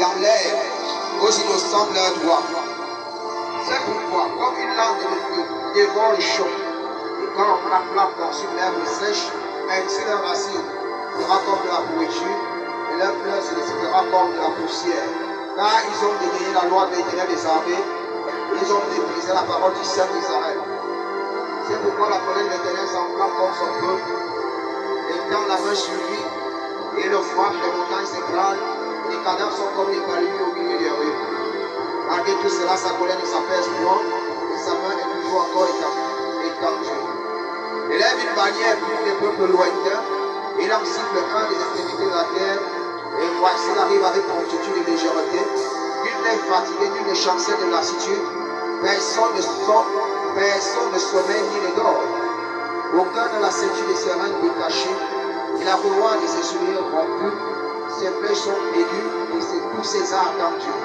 et enlève aux innocents leurs droits. C'est pourquoi, comme une lance de feu dévore le champ, et quand la flamme consume l'herbe sèche, ainsi leur racine sera comme de la pourriture, et leur fleur se dissimuera comme de la poussière. Car ils ont dénié la loi de l'Éternel des armées, ils ont méprisé la parole du Saint d'Israël. C'est pourquoi la colère de l'Éternel s'enflamme comme son peuple, étend la main sur lui, et le frappe, les montagnes s'écrasent, les cadavres sont comme des palmiers au milieu des rues. Malgré tout cela, sa colère ne s'apaise point, et sa main est toujours encore étendue. Il lève une bannière pour les peuples lointains, il en cible un des extrémités de la terre, et voici il arrive avec promptitude et légèreté, nul n'est fatigué, nul ne chancelle de lassitude, personne ne sommeille ni ne dort. Aucun de la ceinture de ses reins détachée, et la couronne de ses souliers rompus, ses flèches sont aiguës, et tous ses arcs tendus.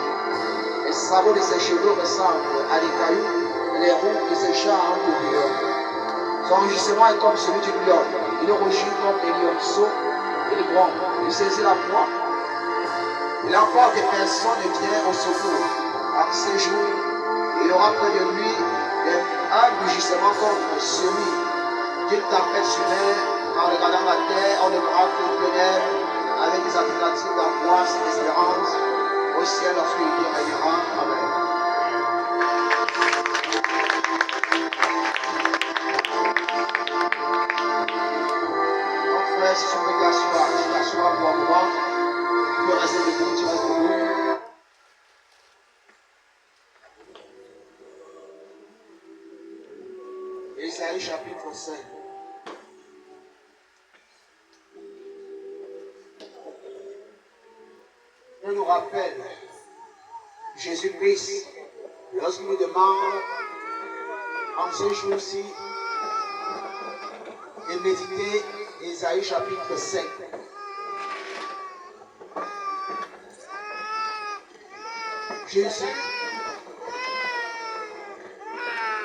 Les sabots de ses cheveux ressemblent à des cailloux, et les roues de ses chars à un tourbillon. Son rugissement est comme celui d'une lionne, il rugit comme des lionceaux, et il gronde, il saisit la proie. Il emporte des personnes et vient au secours. En ces jours, il aura près de lui un rugissement comme celui d'une tempête sur mer. En regardant la terre, on ne verra que le ténèbres avec des alternatives d'angoisse et d'espérance. Au ciel, l'obscurité régnera. Amen. Donc, frère, si tu peux t'asseoir pour un moment, tu peux rester debout, tu restes debout. Ésaïe chapitre 5. Nous rappelle Jésus-Christ lorsqu'il nous demande en ce jour-ci de méditer Ésaïe chapitre 5. Jésus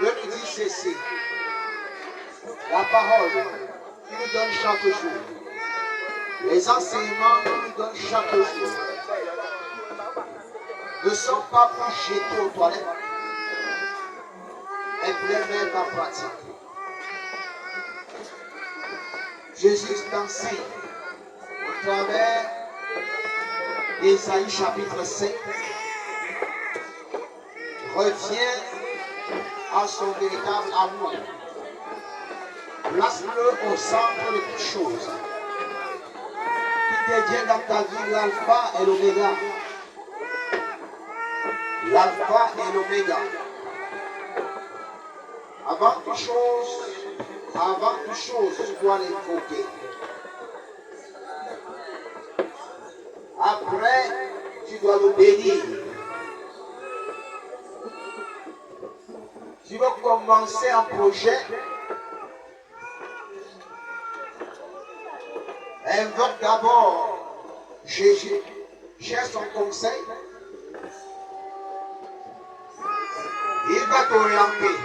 veut nous dire ceci. La parole qu'il nous donne chaque jour. Les enseignements qu'il nous donne chaque jour ne sont pas pour jeter aux toilettes, mais pour les mettre en pratique. Jésus t'enseigne au travers d'Ésaïe chapitre 5, revient à son véritable amour. Place-le au centre de toutes choses. Qui devient dans ta vie l'alpha et l'oméga. L'alpha et l'oméga. Avant toute chose, tu dois l'invoquer. Après, tu dois le bénir. Tu veux commencer un projet, invoque d'abord Jésus, cherche son conseil. Il va t'orienter.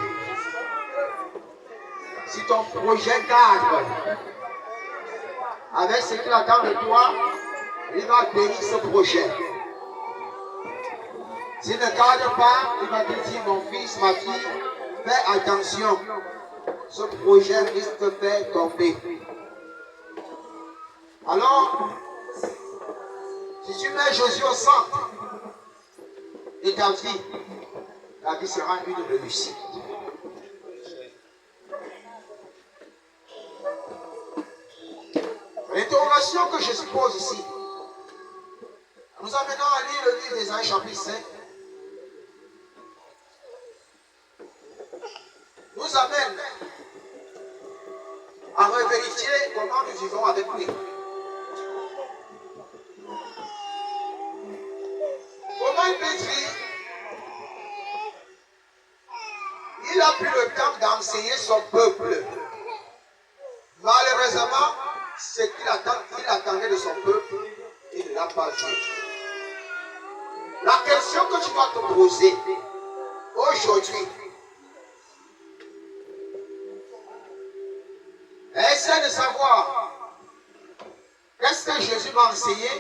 Si ton projet cadre avec ce qu'il attend de toi, il va bénir ce projet. S'il ne cadre pas, il va te dire, mon fils, ma fille, fais attention. Ce projet risque de faire tomber. Alors, si tu mets Jésus au centre de ta vie sera une réussite. L'interrogation que je suppose ici, nous amenons à lire le livre d'Ésaïe chapitre 5, nous amène à revérifier comment nous vivons avec lui. Comment il peut dire, il a pris le temps d'enseigner son peuple. Malheureusement, ce qu'il attendait de son peuple, il ne l'a pas fait. La question que tu dois te poser aujourd'hui, essaie de savoir qu'est-ce que Jésus m'a enseigné